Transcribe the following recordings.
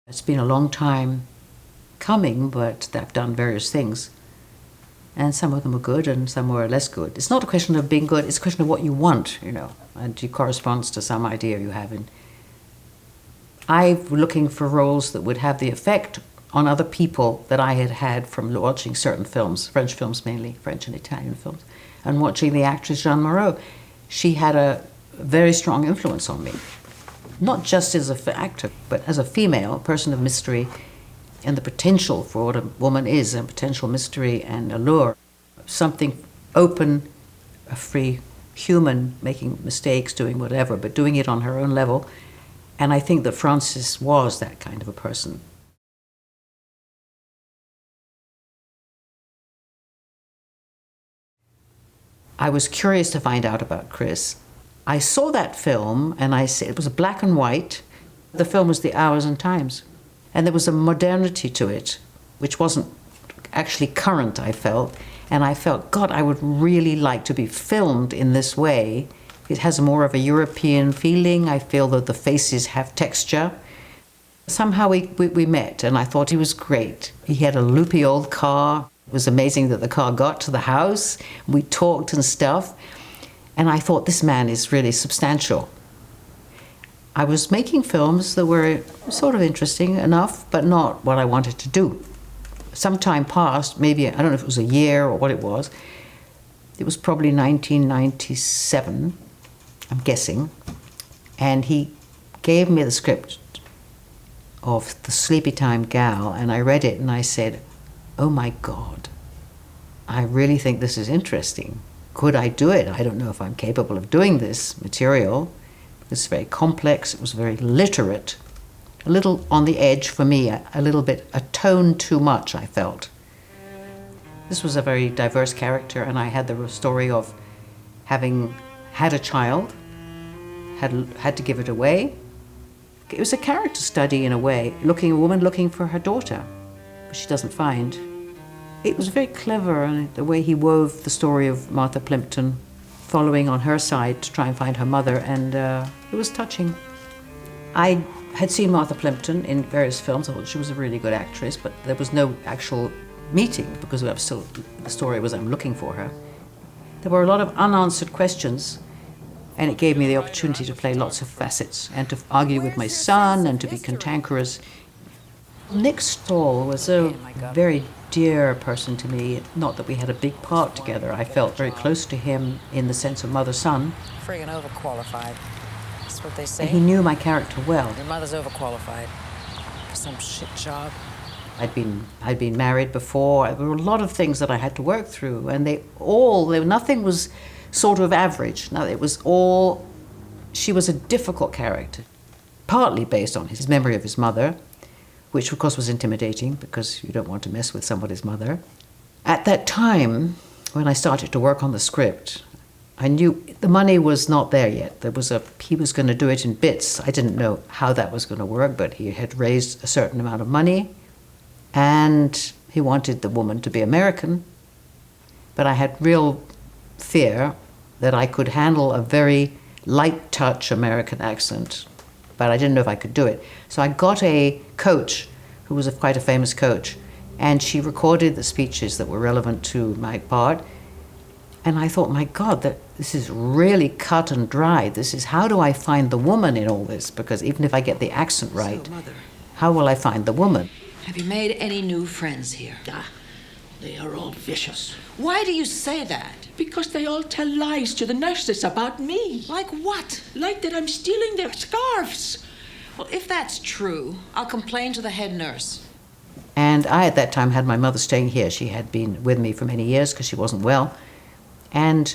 It's been a long time coming, but I've done various things. And some of them are good and some were less good. It's not a question of being good, it's a question of what you want, and it corresponds to some idea you have. I'm looking for roles that would have the effect on other people that I had had from watching certain films, French films mainly, French and Italian films, and watching the actress Jeanne Moreau. She had a very strong influence on me, not just as an actor, but as a female, a person of mystery, and the potential for what a woman is, a potential mystery and allure. Something open, a free human, making mistakes, doing whatever, but doing it on her own level. And I think that Frances was that kind of a person. I was curious to find out about Chris. I saw that film and I said, it was black and white. The film was The Hours and Times. And there was a modernity to it, which wasn't actually current, I felt. And I felt, God, I would really like to be filmed in this way. It has more of a European feeling. I feel that the faces have texture. Somehow we met, and I thought he was great. He had a loopy old car. It was amazing that the car got to the house. We talked and stuff. And I thought, this man is really substantial. I was making films that were sort of interesting enough, but not what I wanted to do. Some time passed, maybe, I don't know if it was a year or what it was. It was probably 1997, I'm guessing. And he gave me the script of The Sleepy Time Gal, and I read it and I said, oh my God, I really think this is interesting. Could I do it? I don't know if I'm capable of doing this material. It's very complex, it was very literate, a little on the edge for me, a little bit, a tone too much, I felt. This was a very diverse character, and I had the story of having had a child, had to give it away. It was a character study in a way, a woman looking for her daughter, but she doesn't find. It was very clever, and the way he wove the story of Martha Plimpton, following on her side to try and find her mother, and it was touching. I had seen Martha Plimpton in various films. I thought she was a really good actress, but there was no actual meeting because the story was I'm looking for her. There were a lot of unanswered questions, and it gave me the opportunity to play lots of facets and to argue with my son and to be cantankerous. Nick Stahl was a very dear person to me. Not that we had a big part together. I felt very close to him in the sense of mother-son. Friggin' overqualified. That's what they say. And he knew my character well. Your mother's overqualified for some shit job. I'd been married before. There were a lot of things that I had to work through, and nothing was sort of average. No, it was all. She was a difficult character, partly based on his memory of his mother, which of course was intimidating because you don't want to mess with somebody's mother. At that time, when I started to work on the script, I knew the money was not there yet. He was going to do it in bits. I didn't know how that was going to work, but he had raised a certain amount of money, and he wanted the woman to be American. But I had real fear that I could handle a very light touch American accent, but I didn't know if I could do it. So I got a coach who was quite a famous coach, and she recorded the speeches that were relevant to my part. And I thought, my God, this is really cut and dry. This is, how do I find the woman in all this? Because even if I get the accent right, how will I find the woman? Have you made any new friends here? Ah, they are all vicious. Why do you say that? Because they all tell lies to the nurses about me. Like what? Like that I'm stealing their scarves. Well, if that's true, I'll complain to the head nurse. And I, at that time, had my mother staying here. She had been with me for many years because she wasn't well. And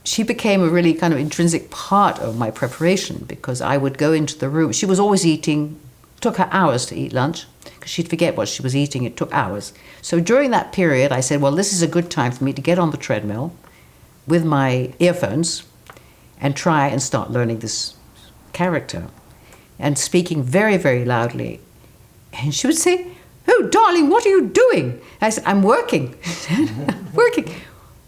she became a really kind of intrinsic part of my preparation because I would go into the room. She was always eating. It took her hours to eat lunch because she'd forget what she was eating. It took hours. So during that period, I said, well, this is a good time for me to get on the treadmill with my earphones and try and start learning this character and speaking very, very loudly. And she would say, oh, darling, what are you doing? I said, I'm working. Working.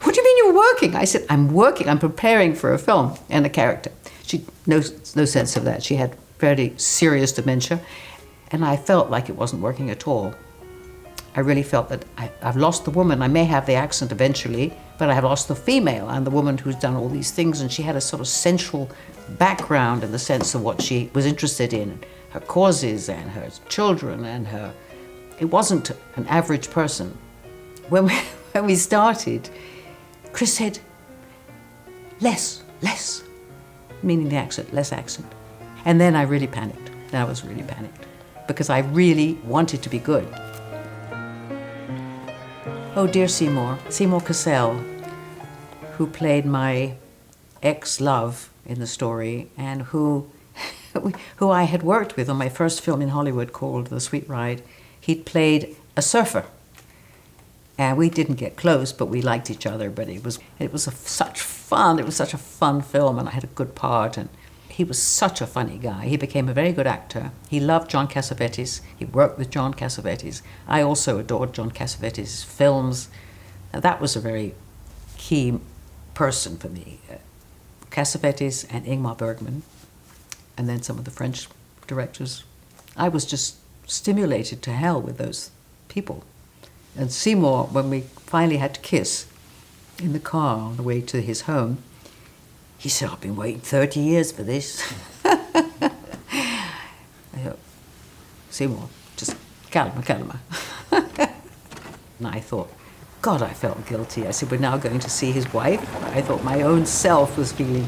What do you mean you're working? I said, I'm working. I'm preparing for a film and a character. She no sense of that. She had fairly serious dementia. And I felt like it wasn't working at all. I really felt that I've lost the woman. I may have the accent eventually, but I have lost the female and the woman who's done all these things. And she had a sort of central background in the sense of what she was interested in, her causes and her children and her... It wasn't an average person. When we started, Chris said, less, meaning the accent, less accent. And then I really panicked. Then I was really panicked because I really wanted to be good. Oh, dear Seymour Cassell, who played my ex-love in the story and who I had worked with on my first film in Hollywood called The Sweet Ride. He'd played a surfer. And we didn't get close, but we liked each other. But it was such fun. It was such a fun film, and I had a good part. And he was such a funny guy. He became a very good actor. He loved John Cassavetes. He worked with John Cassavetes. I also adored John Cassavetes' films. And that was a very key person for me. Cassavetes and Ingmar Bergman, and then some of the French directors. I was just stimulated to hell with those people. And Seymour, when we finally had to kiss in the car on the way to his home, he said, I've been waiting 30 years for this. I thought, Seymour, just calma. And I thought, God, I felt guilty. I said, we're now going to see his wife. I thought my own self was feeling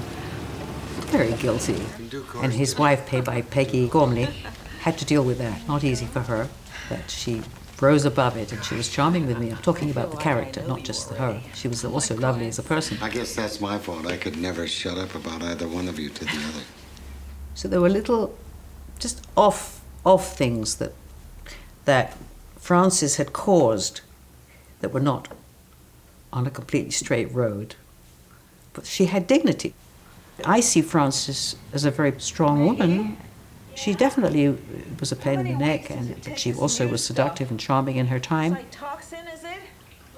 very guilty. And his wife, played by Peggy Gormley, had to deal with that. Not easy for her, but she rose above it, and she was charming with me. I'm talking about the character, not just her. She was also lovely as a person. I guess that's my fault. I could never shut up about either one of you to the other. So there were little, just off things that Frances had caused that were not on a completely straight road. But she had dignity. I see Frances as a very strong woman. She definitely was a pain in the neck, but she also was seductive and charming in her time.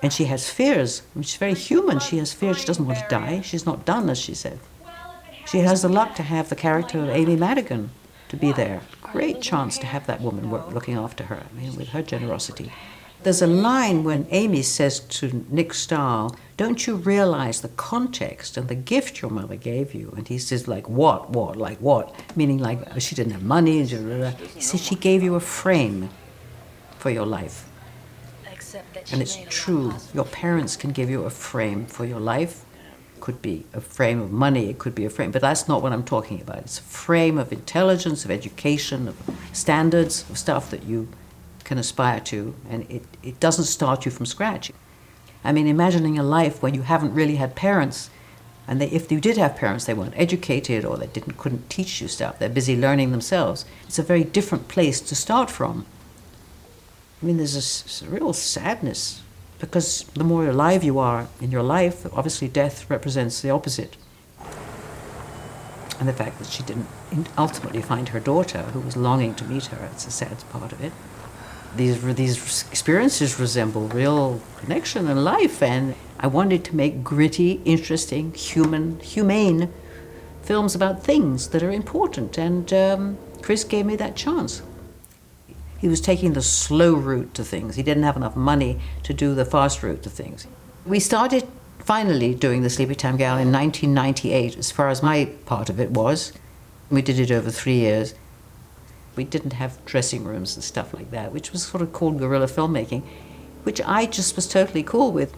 And she has fears. I mean, she's very human. She has fears. She doesn't want to die. She's not done, as she said. She has the luck to have the character of Amy Madigan to be there. Great chance to have that woman looking after her, I mean, with her generosity. There's a line when Amy says to Nick Stahl, don't you realize the context and the gift your mother gave you? And he says, like what, like what? Meaning like, she didn't have money. He says, she gave you a frame for your life. And it's true, your parents can give you a frame for your life. It could be a frame of money, it could be a frame, but that's not what I'm talking about. It's a frame of intelligence, of education, of standards, of stuff that you can aspire to, and it doesn't start you from scratch. I mean, imagining a life when you haven't really had parents, and if you did have parents, they weren't educated or they couldn't teach you stuff. They're busy learning themselves. It's a very different place to start from. I mean, there's a real sadness, because the more alive you are in your life, obviously death represents the opposite. And the fact that she didn't ultimately find her daughter, who was longing to meet her, it's a sad part of it. These experiences resemble real connection and life, and I wanted to make gritty, interesting, humane films about things that are important, and Chris gave me that chance. He was taking the slow route to things. He didn't have enough money to do the fast route to things. We started finally doing The Sleepy-Time Gal in 1998, as far as my part of it was. We did it over 3 years. We didn't have dressing rooms and stuff like that, which was sort of called guerrilla filmmaking, which I just was totally cool with.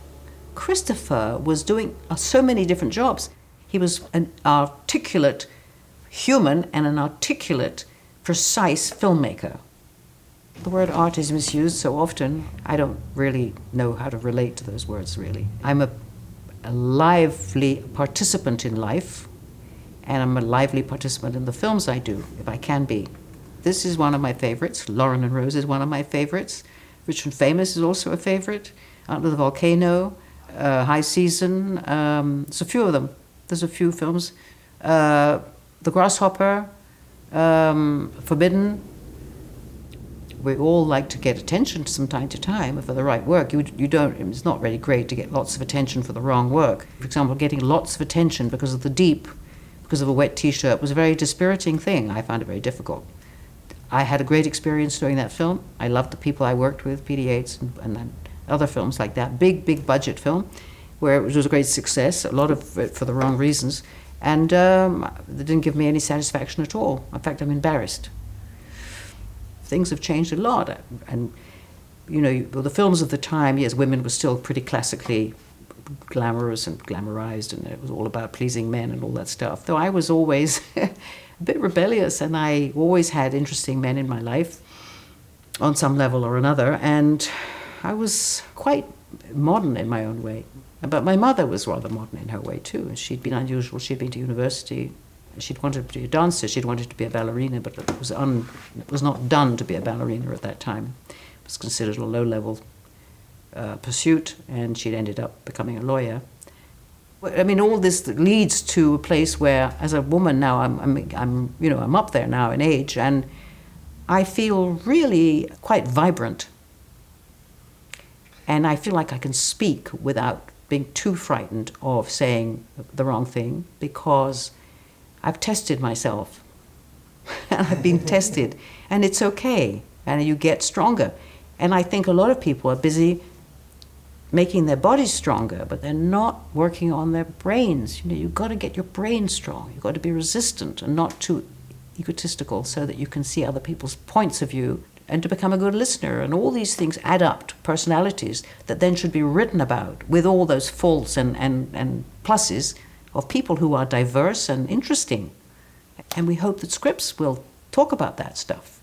Christopher was doing so many different jobs. He was an articulate human and an articulate, precise filmmaker. The word art is misused so often, I don't really know how to relate to those words, really. I'm a lively participant in life, and I'm a lively participant in the films I do, if I can be. This is one of my favorites. Lauren and Rose is one of my favorites. Rich and Famous is also a favorite. Under the Volcano, High Season, there's a few of them. There's a few films. The Grasshopper, Forbidden. We all like to get attention from time to time for the right work. You don't, it's not really great to get lots of attention for the wrong work. For example, getting lots of attention because of The Deep, because of a wet t-shirt, was a very dispiriting thing. I found it very difficult. I had a great experience doing that film. I loved the people I worked with, PD Yates and then other films like that. Big budget film, where it was a great success, a lot of it for the wrong reasons. And it didn't give me any satisfaction at all. In fact, I'm embarrassed. Things have changed a lot. And, you know, the films of the time, yes, women were still pretty classically glamorous and glamorized, and it was all about pleasing men and all that stuff. Though I was always a bit rebellious, and I always had interesting men in my life on some level or another, and I was quite modern in my own way. But my mother was rather modern in her way too. She'd been unusual. She'd been to university. She'd wanted to be a dancer. She'd wanted to be a ballerina, but it was not done to be a ballerina at that time. It was considered a low-level pursuit, and she'd ended up becoming a lawyer. I mean, all this leads to a place where, as a woman now, I'm up there now in age, and I feel really quite vibrant. And I feel like I can speak without being too frightened of saying the wrong thing, because I've tested myself. And I've been tested, and it's okay, and you get stronger. And I think a lot of people are busy making their bodies stronger, but they're not working on their brains. You know, you've got to get your brain strong. You've got to be resistant and not too egotistical, so that you can see other people's points of view, and to become a good listener. And all these things add up to personalities that then should be written about, with all those faults and pluses of people who are diverse and interesting. And we hope that scripts will talk about that stuff.